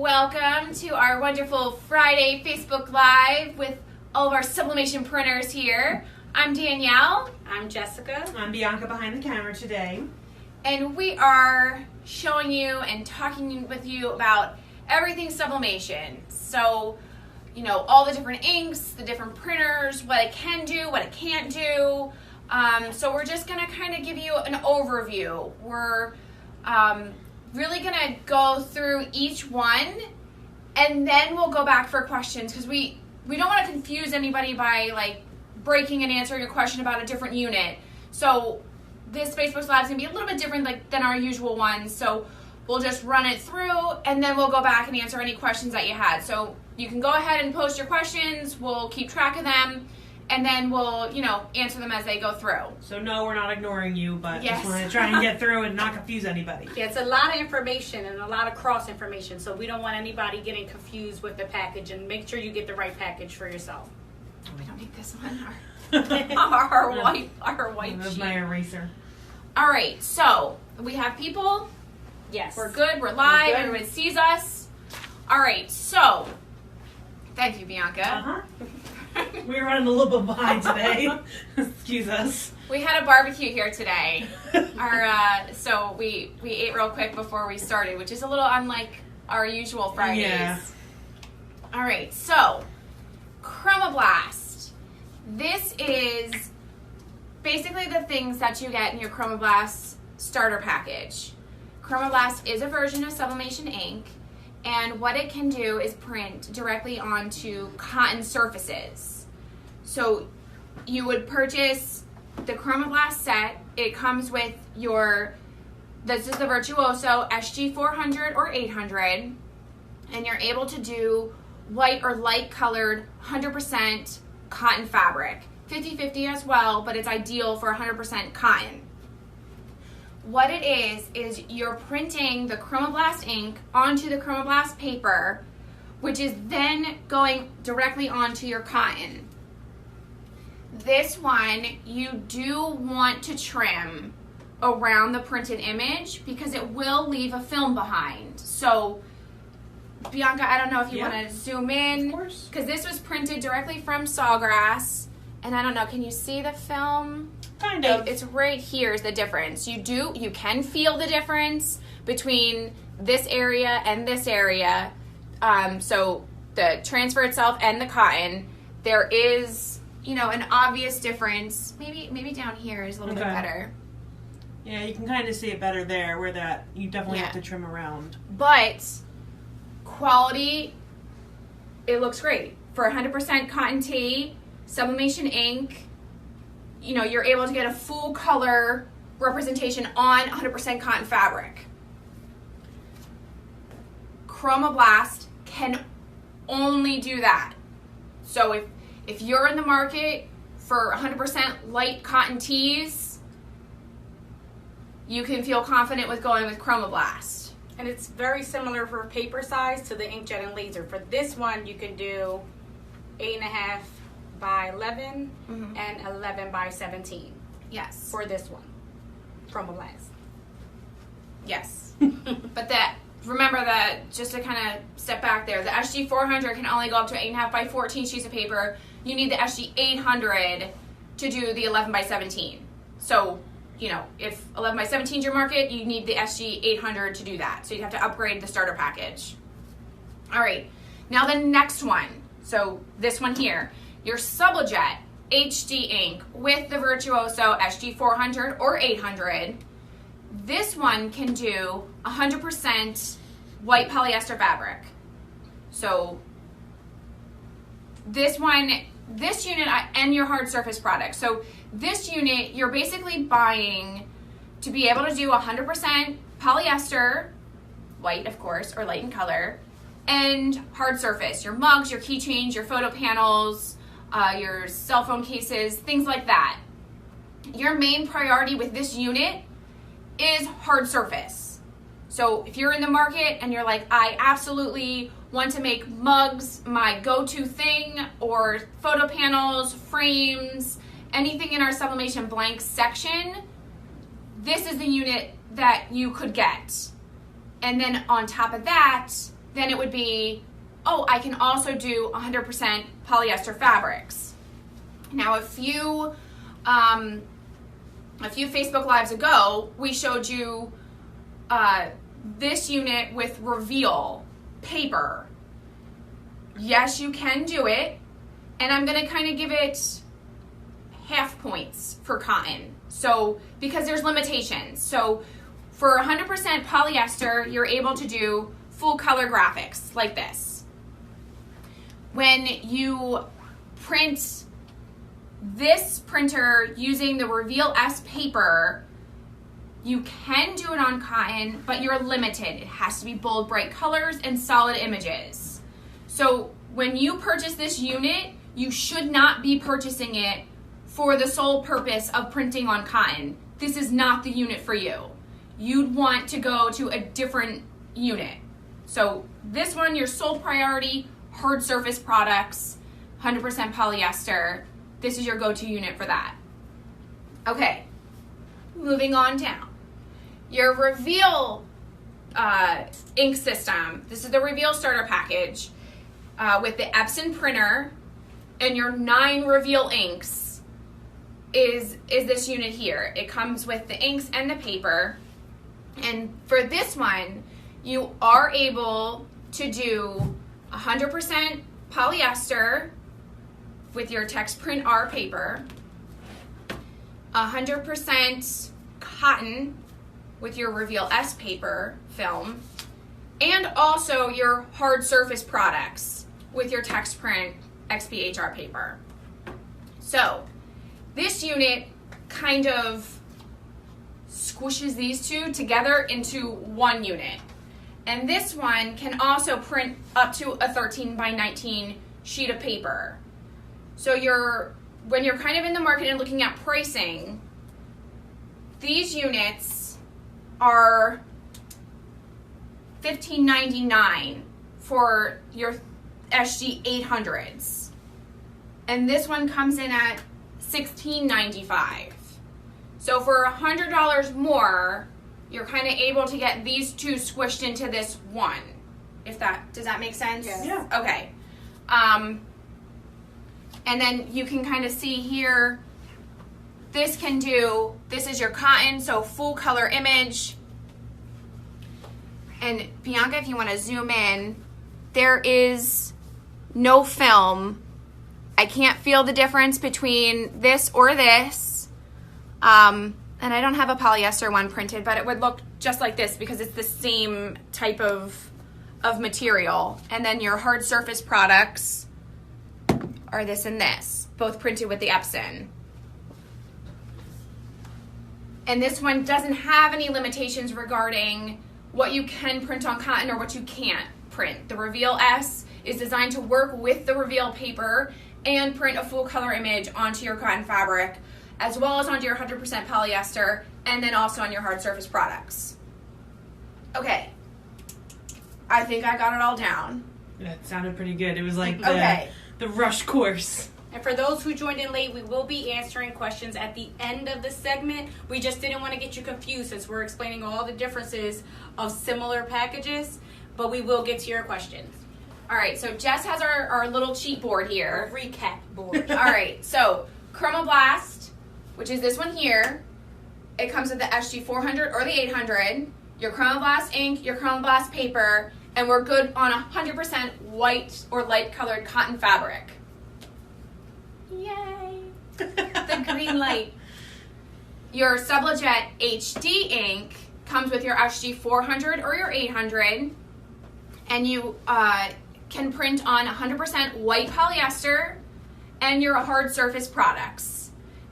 welcome to our wonderful Friday Facebook Live with all of our Sublimation printers here. I'm Danielle. I'm Jessica. I'm Bianca behind the camera today. And we are showing you and talking with you about everything sublimation. So, you know, all the different inks, the different printers, what it can do, what it can't do. So we're just going to kind of give you an overview. We're really going to go through each one, and then we'll go back for questions, because we don't want to confuse anybody by like breaking and answering a question about a different unit. So this Facebook Live is going to be a little bit different than our usual ones. So we'll just run it through, and then we'll go back and answer any questions that you had. So you can go ahead and post your questions. We'll keep track of them, and then we'll, answer them as they go through. So no, we're not ignoring you, but Yes. just want to try and get through and not confuse anybody. Yeah, it's a lot of information and a lot of cross information, so we don't want anybody getting confused with the package, and make sure you get the right package for yourself. We don't need this one. Our white That's sheet. my eraser. All right, so we have people. Yes. We're good. We're live. We're good. Everyone sees us. All right, so thank you, Bianca. Uh-huh. We're running a little bit behind today. Excuse us. We had a barbecue here today. So we ate real quick before we started, which is a little unlike our usual Fridays. Yeah. All right, so Chromablast. This is basically the things that you get in your Chromablast starter package. Chromablast is a version of Sublimation ink, and what it can do is print directly onto cotton surfaces. So you would purchase the Chromablast set. It comes with this is the Virtuoso SG400 or 800, and you're able to do white or light colored 100% cotton fabric. 50-50 as well, but it's ideal for 100% cotton. What it is you're printing the Chromablast ink onto the Chromablast paper, which is then going directly onto your cotton. This one, you do want to trim around the printed image because it will leave a film behind. So, Bianca, I don't know if you want to zoom in. Of course. Because this was printed directly from Sawgrass. And I don't know, can you see the film? Kind of. It's right here is the difference. You can feel the difference between this area and this area. So the transfer itself and the cotton, there is, an obvious difference. Maybe down here is a little bit better. Yeah, you can kind of see it better there, where that you definitely have to trim around. But quality, it looks great. For 100% cotton tee, Sublimation ink, you're able to get a full color representation on 100% cotton fabric. Chromablast can only do that. So if you're in the market for 100% light cotton tees, you can feel confident with going with Chromablast. And it's very similar for paper size to the inkjet and laser. For this one, you can do 8.5 by 11 and 11 by 17. Yes. For this one, Chromablast. Yes. But remember that, just to kind of step back there, the SG400 can only go up to 8.5 by 14 sheets of paper. You need the SG800 to do the 11 by 17. So, if 11 by 17 is your market, you need the SG800 to do that. So you have to upgrade the starter package. All right. Now the next one. So this one here, your Sublijet-HD ink with the Virtuoso SG400 or 800. This one can do 100% white polyester fabric. So this unit and your hard surface product. So this unit, you're basically buying to be able to do 100% polyester, white of course, or light in color, and hard surface. Your mugs, your keychains, your photo panels, your cell phone cases, things like that. Your main priority with this unit is hard surface. So if you're in the market and you're like, I absolutely want to make mugs my go-to thing, or photo panels, frames, anything in our Sublimation blank section, this is the unit that you could get. And then on top of that, then it would be, oh, I can also do 100% polyester fabrics. Now, a few Facebook Lives ago, we showed you this unit with Reveal paper. Yes, you can do it, and I'm going to kind of give it half points for cotton. So, because there's limitations. So, for 100% polyester, you're able to do full color graphics like this. When you print this printer using the Reveal S paper, you can do it on cotton, but you're limited. It has to be bold, bright colors and solid images. So when you purchase this unit, you should not be purchasing it for the sole purpose of printing on cotton. This is not the unit for you. You'd want to go to a different unit. So this one, your sole priority, hard surface products, 100% polyester. This is your go-to unit for that. Okay, moving on down. Your Reveal ink system. This is the Reveal starter package with the Epson printer and your 9 Reveal inks is this unit here. It comes with the inks and the paper. And for this one, you are able to do 100% polyester with your Text Print R paper, 100% cotton with your Reveal S paper film, and also your hard surface products with your Text Print XPHR paper. So this unit kind of squishes these two together into one unit. And this one can also print up to a 13 by 19 sheet of paper. So when you're kind of in the market and looking at pricing, these units are $15.99 for your SG 800s. And this one comes in at $16.95. So for $100 more, you're kind of able to get these two squished into this one. Does that make sense? Yes. Yeah. Okay. And then you can kind of see here, this is your cotton, so full color image. And Bianca, if you want to zoom in, there is no film. I can't feel the difference between this or this. And I don't have a polyester one printed, but it would look just like this because it's the same type of material. And then your hard surface products are this and this, both printed with the Epson. And this one doesn't have any limitations regarding what you can print on cotton or what you can't print. The Reveal S is designed to work with the Reveal paper and print a full color image onto your cotton fabric, as well as onto your 100% polyester, and then also on your hard surface products. Okay, I think I got it all down. That sounded pretty good. It was like the rush course. And for those who joined in late, we will be answering questions at the end of the segment. We just didn't want to get you confused since we're explaining all the differences of similar packages, but we will get to your questions. All right, so Jess has our little cheat board here. Recap board. All right, so Chromablast, which is this one here, it comes with the SG400 or the 800, your Chromablast ink, your Chromablast paper, and we're good on 100% white or light colored cotton fabric. Yay! The green light. Your Sublijet-HD ink comes with your SG400 or your 800, and you can print on 100% white polyester and your hard surface products.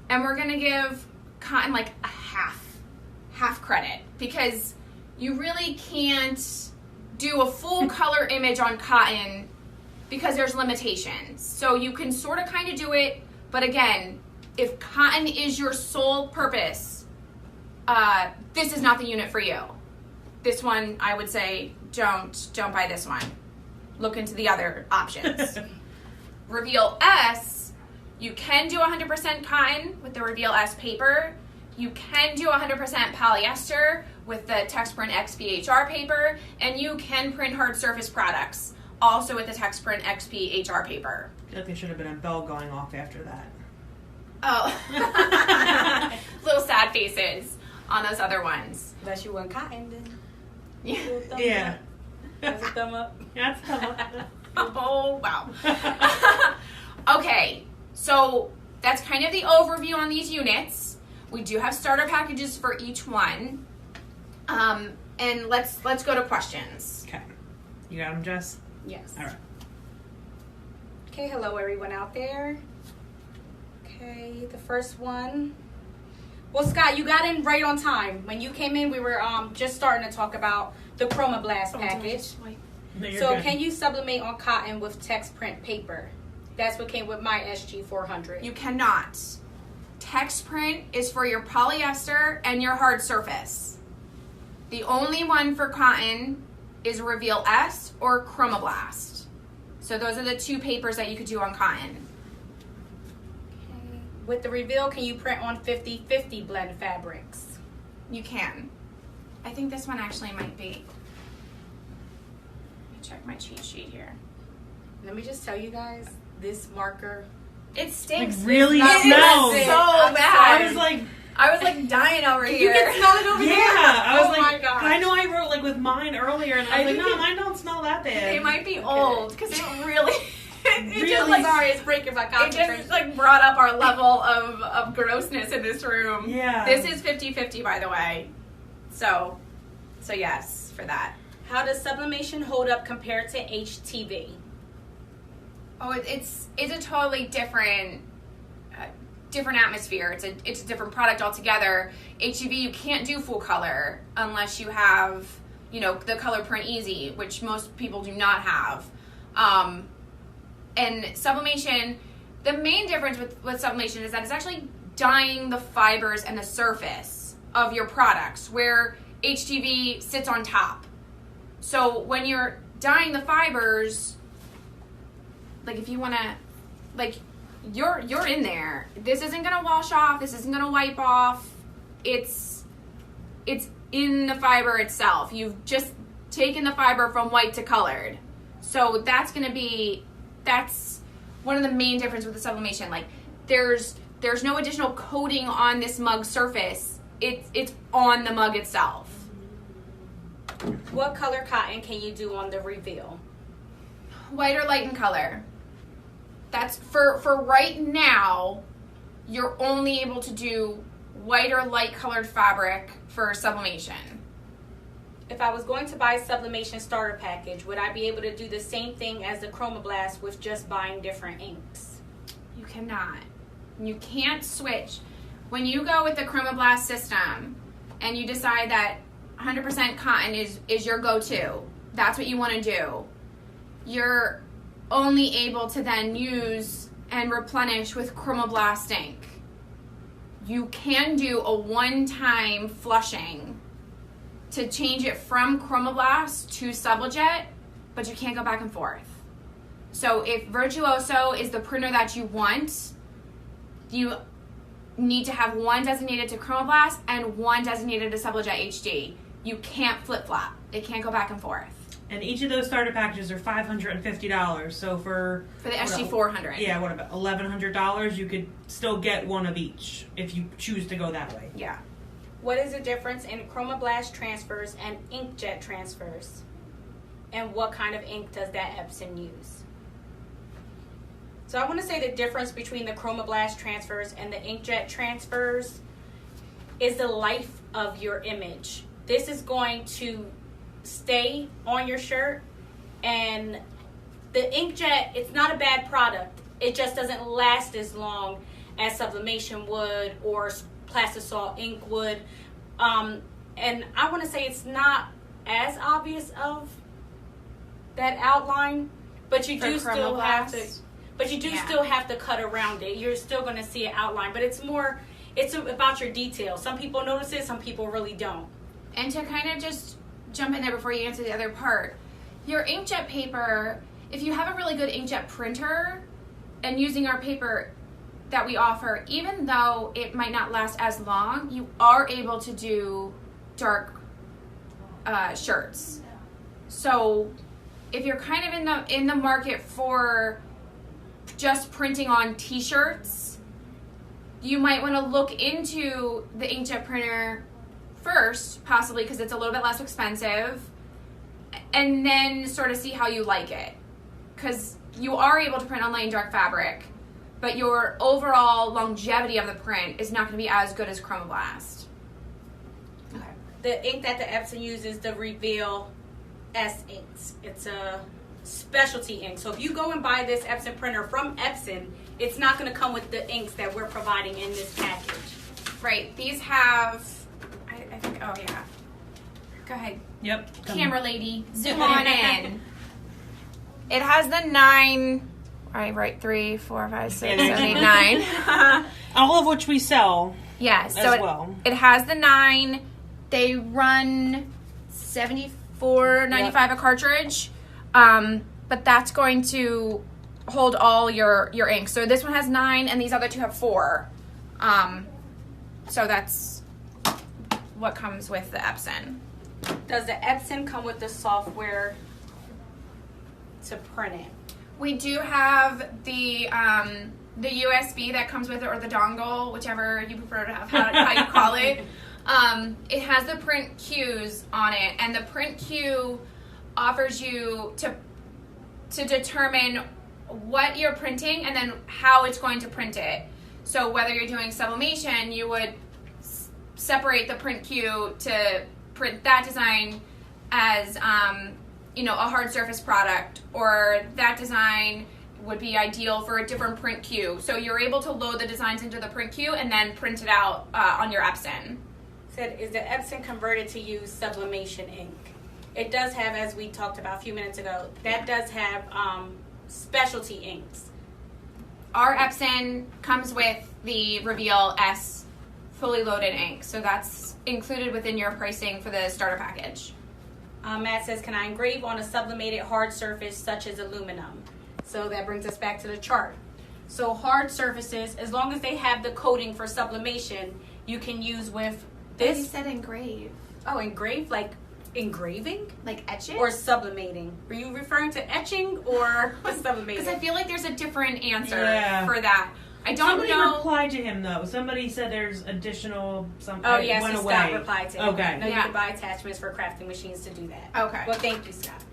And we're gonna give cotton like a half credit because you really can't do a full color image on cotton because there's limitations. So you can sort of kind of do it, but again, if cotton is your sole purpose, this is not the unit for you. This one, I would say, don't buy this one. Look into the other options. Reveal S, you can do 100% cotton with the Reveal S paper. You can do 100% polyester with the TextPrint XP HR paper, and you can print hard surface products also with the TextPrint XP HR paper. I feel like there should have been a bell going off after that. Oh. Little sad faces on those other ones. Unless you want cotton, then. Yeah. That's a thumb up. That's a thumb up. Oh, wow. Okay, so that's kind of the overview on these units. We do have starter packages for each one. And let's go to questions. Okay. You got them, Jess? Yes. All right. Okay, hello everyone out there. Okay, the first one. Well, Scott, you got in right on time. When you came in, we were just starting to talk about the Chromablast package. No, you're So good. can you sublimate on cotton with TextPrint paper? That's what came with my SG400. You cannot. TextPrint is for your polyester and your hard surface. The only one for cotton is Reveal S or Chromablast. So those are the two papers that you could do on cotton. Okay. With the Reveal, can you print on 50-50 blend fabrics? You can. I think this one actually might be. Let me check my cheat sheet here. Let me just tell you guys, this marker. It stinks. Like, really It smells. is so I'm bad. I was like, dying over You here. can smell it over yeah. here. I was Oh like, my gosh. I know I wrote like with mine earlier, and I was like, no, mine don't smell that bad. They might be old because it really. It Really? just like Sorry, it's breaking my it concentration. just like brought up our level of grossness in this room. Yeah. This is 50-50, by the way. So yes, for that. How does sublimation hold up compared to HTV? Oh, it's a totally different atmosphere. It's a different product altogether. HTV, you can't do full color unless you have, the Color Print Easy, which most people do not have. And sublimation, the main difference with sublimation is that it's actually dyeing the fibers and the surface of your products, where HTV sits on top. So when you're dyeing the fibers, like if you want to, like you're in there. This isn't gonna wash off. This isn't gonna wipe off. It's in the fiber itself. You've just taken the fiber from white to colored. So that's one of the main differences with the sublimation. Like there's no additional coating on this mug surface. It's on the mug itself. What color cotton can you do on the Reveal? White or light in color. That's for right now, you're only able to do white or light colored fabric for sublimation. If I was going to buy a sublimation starter package, would I be able to do the same thing as the Chromablast with just buying different inks? You cannot. You can't switch. When you go with the Chromablast system and you decide that 100% cotton is your go-to, that's what you want to do, you're only able to then use and replenish with Chromablast ink. You can do a one-time flushing to change it from Chromablast to Sublijet, but you can't go back and forth. So if Virtuoso is the printer that you want, you need to have one designated to Chromablast and one designated to Sublijet HD. You can't flip-flop. It can't go back and forth. And each of those starter packages are $550. So for the SG400. Yeah, what about $1,100? You could still get one of each if you choose to go that way. Yeah. What is the difference in Chromablast transfers and inkjet transfers? And what kind of ink does that Epson use? So I want to say the difference between the Chromablast transfers and the inkjet transfers is the life of your image. This is going to stay on your shirt, and the inkjet, it's not a bad product. It just doesn't last as long as sublimation would or plastisol ink would. And I want to say it's not as obvious of that outline, but you do still have to. But you do still have to cut around it. You're still going to see an outline, but it's about your detail. Some people notice it, some people really don't. And to kind of just jump in there before you answer the other part, your inkjet paper, if you have a really good inkjet printer and using our paper that we offer, even though it might not last as long, you are able to do dark shirts. So if you're kind of in the market for just printing on t-shirts, you might want to look into the inkjet printer first, possibly because it's a little bit less expensive, and then sort of see how you like it. Because you are able to print on light and dark fabric, but your overall longevity of the print is not going to be as good as Chromablast. Okay. The ink that the Epson uses, the Reveal S inks. It's a specialty ink. So if you go and buy this Epson printer from Epson, it's not going to come with the inks that we're providing in this package. Right. These have, I think, oh yeah. Go ahead. Yep. Camera lady, zoom on in. It has the 9, right, 3, 4, 5, 6, 7, 8, 9. All of which we sell. Yes. As So well. it has the 9. They run $74.95 a cartridge. But that's going to hold all your ink. So this one has 9 and these other two have 4. So that's what comes with the Epson. Does the Epson come with the software to print it? We do have the USB that comes with it, or the dongle, whichever you prefer to have, how you call it. It has the print cues on it, and the print cue offers you to determine what you're printing and then how it's going to print it. So whether you're doing sublimation, you would separate the print cue to print that design as a hard surface product, or that design would be ideal for a different print cue. So you're able to load the designs into the print cue and then print it out on your Epson. Said, is the Epson converted to use sublimation ink? It does have, as we talked about a few minutes ago, that does have specialty inks. Our Epson comes with the Reveal S fully loaded ink, so that's included within your pricing for the starter package. Matt says, can I engrave on a sublimated hard surface such as aluminum? So that brings us back to the chart. So hard surfaces, as long as they have the coating for sublimation, you can use with this. You said engrave. Oh, engrave? Like engraving? Like etch it? Or sublimating? Were you referring to etching or sublimating? Because I feel like there's a different answer Yeah. for that. I don't Somebody know. replied to him though. Somebody said there's additional something. Oh, yes, went Scott away. replied to him. Okay. No, you Yeah. can buy attachments for crafting machines to do that. Okay. Well, thank you, Scott.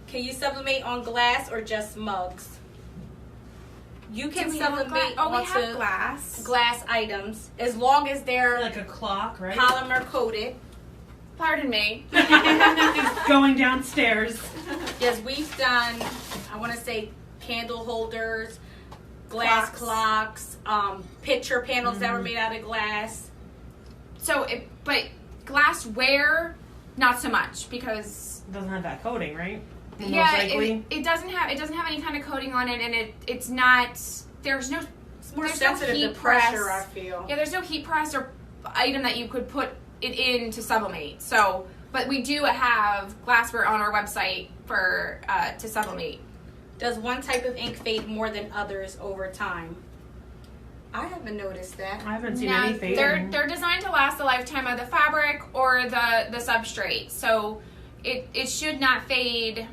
Can you sublimate on glass or just mugs? You can Do we have sublimate glass? Oh, we onto have glass. glass items as long as they're Like a clock, right? polymer coated. Pardon me. Going downstairs. Yes, we've done, I want to say, candle holders, glass clocks, picture panels that were made out of glass. But glassware, not so much, because It doesn't have that coating, right? Most yeah, likely. it doesn't have any kind of coating on it, and it's not. There's no. It's more There's no sensitive heat to pressure, press. I feel. Yeah, there's no heat press or item that you could put it in to sublimate. So, but we do have glassware on our website for to sublimate. Does one type of ink fade more than others over time? I haven't noticed that. I haven't seen Now, any fading. they're designed to last the lifetime of the fabric or the substrate. So it should not fade,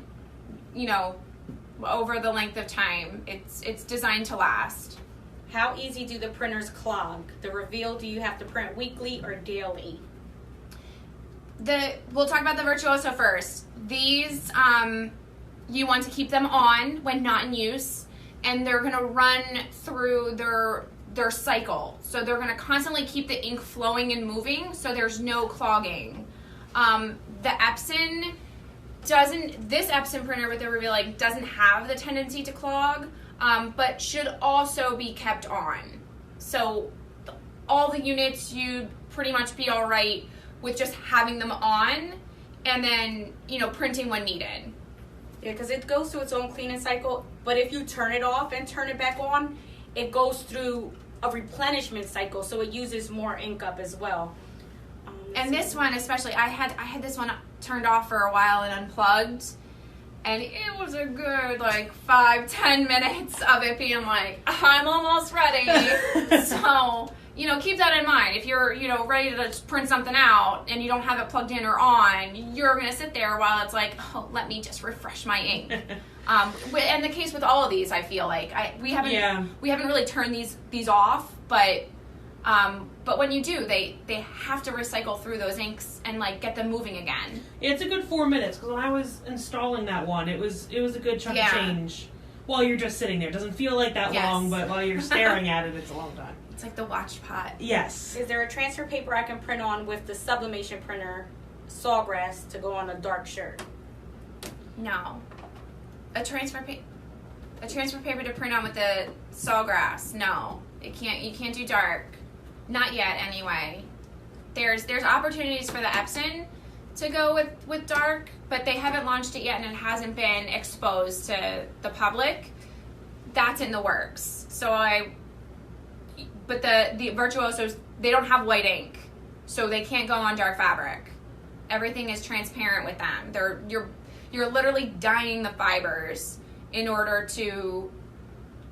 over the length of time. It's designed to last. How easy do the printers clog? The Reveal, do you have to print weekly or daily? We'll talk about the Virtuoso first. These, you want to keep them on when not in use, and they're going to run through their cycle. So they're going to constantly keep the ink flowing and moving, so there's no clogging. The Epson this Epson printer with the Reveal ink doesn't have the tendency to clog, but should also be kept on. So all the units, you'd pretty much be all right with just having them on and then, printing when needed. Yeah, because it goes through its own cleaning cycle, but if you turn it off and turn it back on, it goes through a replenishment cycle, so it uses more ink up as well. And this one especially, I had this one turned off for a while and unplugged, and it was a good 5-10 minutes of it being like, I'm almost ready. So you know, keep that in mind. If you're, you know, ready to print something out and you don't have it plugged in or on, you're going to sit there while it's like, oh, let me just refresh my ink. And the case with all of these, I feel like we haven't really turned these off, but when you do, they have to recycle through those inks and like get them moving again. It's a good 4 minutes because when I was installing that one, it was a good chunk of change. While you're just sitting there, it doesn't feel like that long, but while you're staring at it, it's a long time. It's like the watch pot. Yes. Is there a transfer paper I can print on with the Sublimation printer, Sawgrass, to go on a dark shirt? No. A transfer paper to print on with the Sawgrass. No, you can't do dark. Not yet, anyway. There's opportunities for the Epson to go with dark, but they haven't launched it yet, and it hasn't been exposed to the public. That's in the works. But the Virtuosos, they don't have white ink, so they can't go on dark fabric. Everything is transparent with them. You're literally dyeing the fibers in order to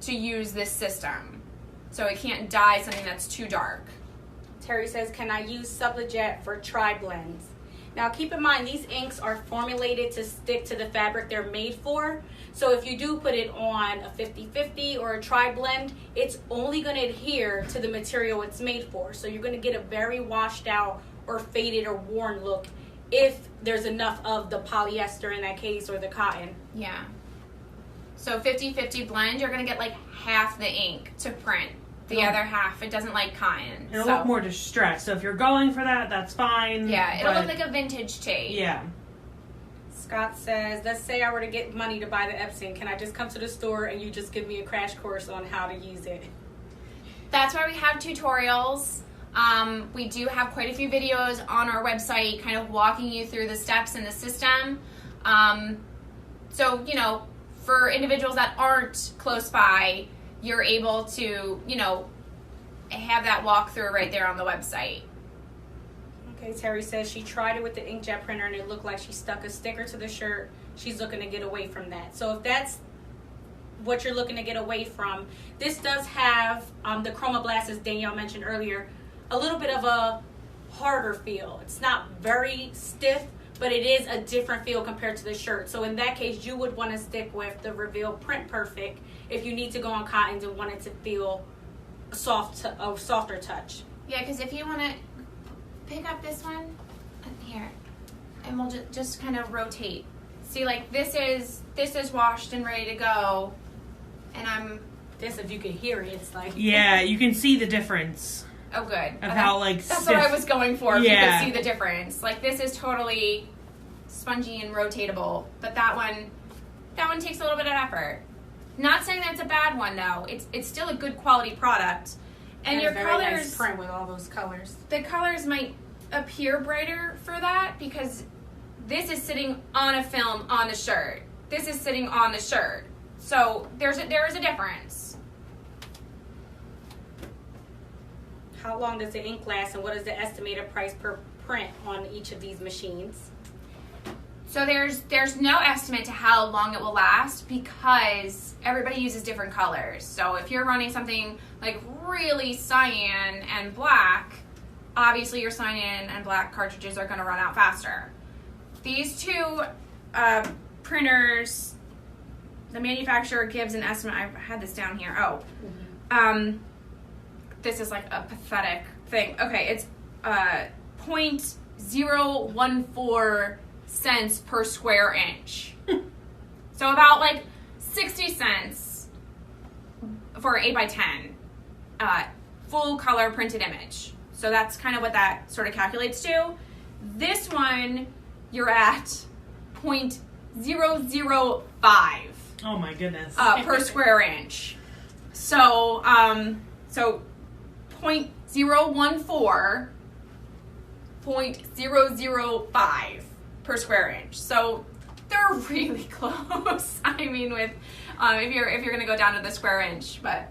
use this system. So it can't dye something that's too dark. Terry says, can I use Sublijet for tri-blends? Now keep in mind, these inks are formulated to stick to the fabric they're made for. So if you do put it on a 50-50 or a tri-blend, it's only going to adhere to the material it's made for. So you're going to get a very washed out or faded or worn look if there's enough of the polyester in that case or the cotton. Yeah. So 50-50 blend, you're going to get like half the ink to print. The other half, it doesn't like cotton. It'll look more distressed. So if you're going for that, that's fine. Yeah, it'll look like a vintage tape. Yeah. Scott says, let's say I were to get money to buy the Epson. Can I just come to the store and you just give me a crash course on how to use it? That's why we have tutorials. We do have quite a few videos on our website kind of walking you through the steps in the system. So, you know, for individuals that aren't close by, you're able to, you know, have that walkthrough right there on the website. Okay, Terry says she tried it with the inkjet printer and it looked like she stuck a sticker to the shirt. She's looking to get away from that. So if that's what you're looking to get away from, this does have the Chromablast, as Danielle mentioned earlier, a little bit of a harder feel. It's not very stiff, but it is a different feel compared to the shirt. So in that case, you would want to stick with the Reveal PrintPerfect if you need to go on cottons and want it to feel a softer touch. Yeah, because if you want to pick up this one, here, and we'll just kind of rotate. See, like this is washed and ready to go, and this, if you can hear it, it's like... Yeah, you can see the difference. Oh, good. Of how, like, that's stiff. what I was going for. If Yeah. you could see the difference. Like, this is totally spongy and rotatable, but that one takes a little bit of effort. Not saying that's a bad one, though. It's still a good quality product. And your very colors, nice print with all those colors. the colors might appear brighter for that because this is sitting on a film on the shirt. This is sitting on the shirt. So there is a difference. How long does the ink last, and what is the estimated price per print on each of these machines? So there's no estimate to how long it will last because everybody uses different colors. So if you're running something like really cyan and black, obviously your cyan and black cartridges are going to run out faster. These two printers, the manufacturer gives an estimate. I had this down here. This is like a pathetic thing. Okay, it's 0.014 cents per square inch. So about like 60 cents for an 8x10 full color printed image. So that's kind of what that sort of calculates to. This one, you're at 0.005. Oh my goodness. Per square inch. So 0.014, 0.005 per square inch. So they're really close. I mean, with if you're gonna go down to the square inch, but.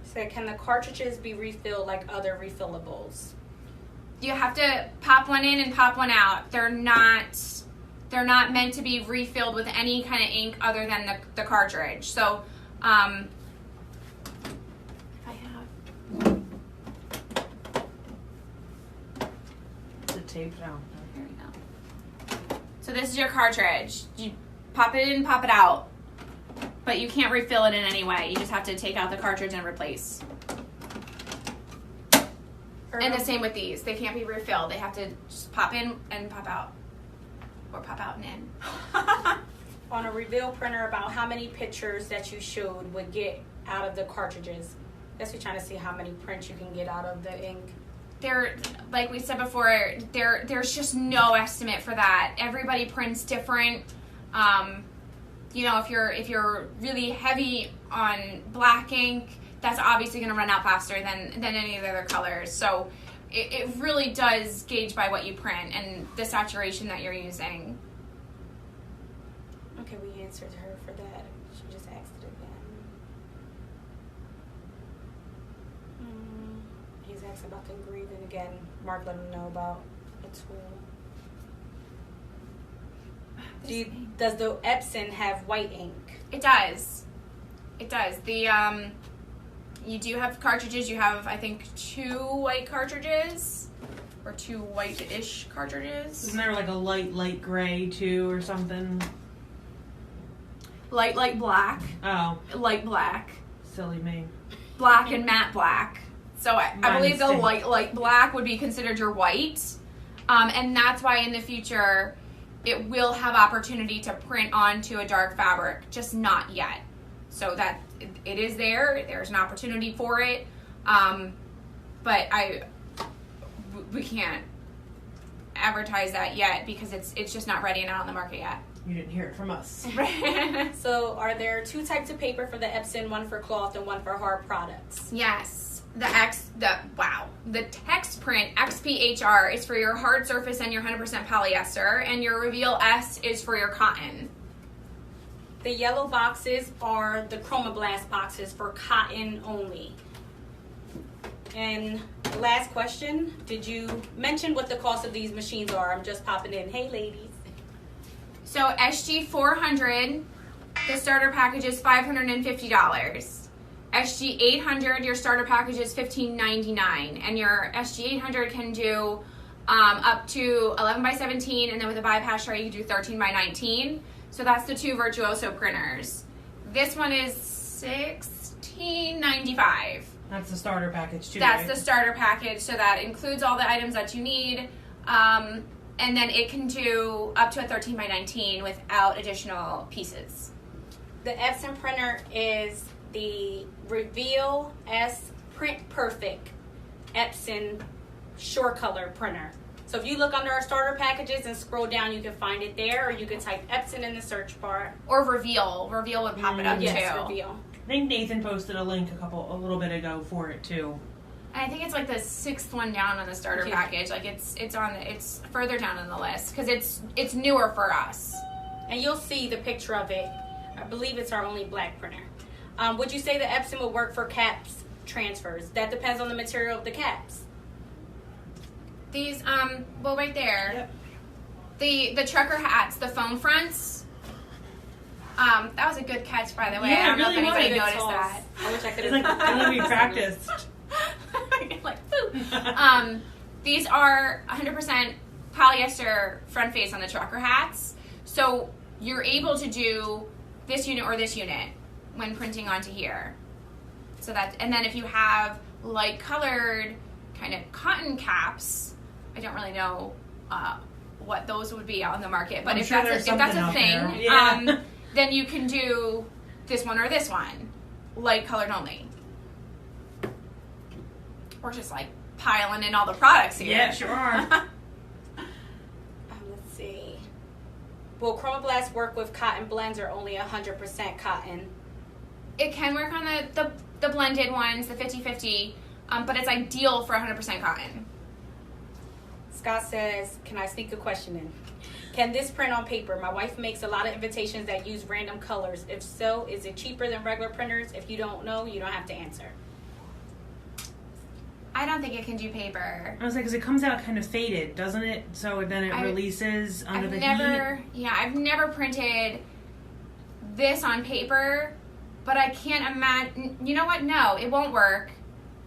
So can the cartridges be refilled like other refillables? You have to pop one in and pop one out. They're not meant to be refilled with any kind of ink other than the cartridge. So, if I have, taped out. Here we go. So this is your cartridge. You pop it in, pop it out. But you can't refill it in any way. You just have to take out the cartridge and replace. And the same with these. They can't be refilled. They have to just pop in and pop out. Or pop out and in. On a Reveal printer, about how many pictures that you showed would get out of the cartridges? I guess we're trying to see how many prints you can get out of the ink. Like we said before, there's just no estimate for that. Everybody prints different. You know, if you're really heavy on black ink, that's obviously going to run out faster than any of the other colors. So it really does gauge by what you print and the saturation that you're using. Okay, we answered her for that. She just asked it again. He's asked about the engraving again. Mark let him know about the tool. Does the Epson have white ink? It does. It does. You do have cartridges. You have, I think, 2 white cartridges. Or 2 white-ish cartridges. Isn't there like a light gray too or something? Light black. Oh. Light black. Silly me. Black and matte black. So I believe the mistake. light black would be considered your white. And that's why in the future it will have opportunity to print onto a dark fabric, just not yet. So that it is there. There's an opportunity for it. But we can't advertise that yet because it's just not ready and not on the market yet. You didn't hear it from us. So are there 2 types of paper for the Epson, one for cloth and one for hard products? Yes. The text print XPHR is for your hard surface and your 100% polyester, and your Reveal S is for your cotton. The yellow boxes are the Chromablast boxes for cotton only. And last question, did you mention what the cost of these machines are? I'm just popping in. Hey, ladies. So SG 400, the starter package is $550. SG 800, your starter package is $15.99, and your SG 800 can do up to 11 by 17, and then with a bypass tray you can do 13 by 19. So that's the 2 Virtuoso printers. This one is $16.95. That's the starter package too. That's right? the starter package, so that includes all the items that you need. And then it can do up to a 13 by 19 without additional pieces. The Epson printer is the Reveal S PrintPerfect Epson Shore Color printer. So if you look under our starter packages and scroll down, you can find it there, or you can type Epson in the search bar. Or Reveal. Reveal would pop it up Yes, too. Reveal. I think Nathan posted a link a little bit ago for it too. And I think it's like the 6th one down on the starter package. Like it's further down on the list because it's newer for us. And you'll see the picture of it. I believe it's our only black printer. Would you say the Epson would work for caps transfers? That depends on the material of the caps. These well right there. Yep. The trucker hats, the foam fronts. That was a good catch, by the way. Yeah, I don't know if really anybody was. noticed that. I wish I could It's have. like I we practiced. Like, boo. These are 100% polyester front face on the trucker hats. So you're able to do this unit or this unit when printing onto here. So that, and then if you have light colored kind of cotton caps, I don't really know what those would be out in the market, but if that's a thing, yeah. then you can do this one or this one, light colored only. We're just like piling in all the products here. Yeah, sure are. Let's see. Will Chromablast work with cotton blends or only 100% cotton? It can work on the blended ones, the 50-50, but it's ideal for 100% cotton. Scott says, can I sneak a question in? Can this print on paper? My wife makes a lot of invitations that use random colors. If so, is it cheaper than regular printers? If you don't know, you don't have to answer. I don't think it can do paper. I was like, because it comes out kind of faded, doesn't it? So then it releases under the heat. Yeah, I've never printed this on paper, but I can't imagine. You know what? No, it won't work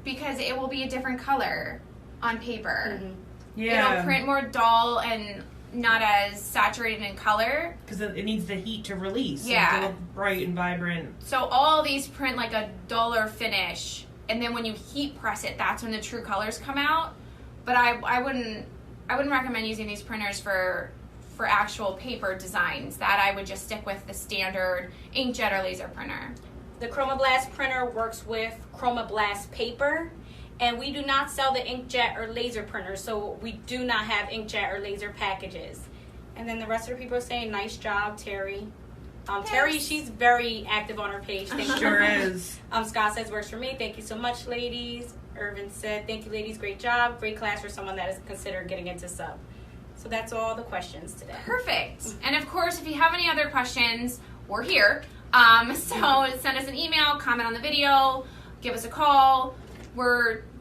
because it will be a different color on paper. Mm-hmm. Yeah. It'll print more dull and not as saturated in color. Because it needs the heat to release. Yeah. And to look bright and vibrant. So all these print like a duller finish, and then when you heat press it, that's when the true colors come out. But I wouldn't recommend using these printers for actual paper designs. That I would just stick with the standard inkjet or laser printer. The Chromablast printer works with Chromablast paper, and we do not sell the inkjet or laser printers, so we do not have inkjet or laser packages. And then the rest of the people are saying, nice job, Terry. Terry, she's very active on her page. Thank you. Sure is. Scott says, works for me. Thank you so much, ladies. Irvin said, thank you, ladies. Great job. Great class for someone that is considering getting into sub. So that's all the questions today. Perfect. And of course, if you have any other questions, we're here. So send us an email, comment on the video, give us a call.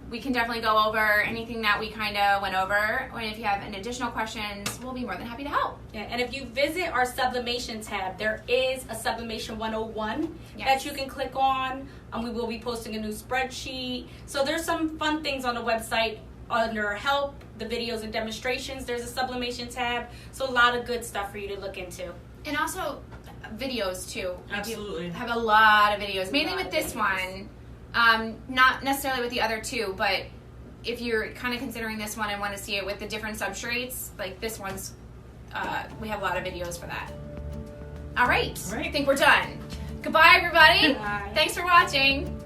We can definitely go over anything that we kind of went over. And if you have any additional questions, we'll be more than happy to help. Yeah, and if you visit our Sublimation tab, there is a Sublimation 101 that you can click on. We will be posting a new spreadsheet. So there's some fun things on the website under help, the videos and demonstrations. There's a Sublimation tab. So a lot of good stuff for you to look into. And also videos too. Absolutely. We have a lot of videos, mainly with this one. Not necessarily with the other two, but if you're kind of considering this one and want to see it with the different substrates, like this one's, we have a lot of videos for that. All right. I think we're done. Goodbye, everybody. Bye. Thanks for watching.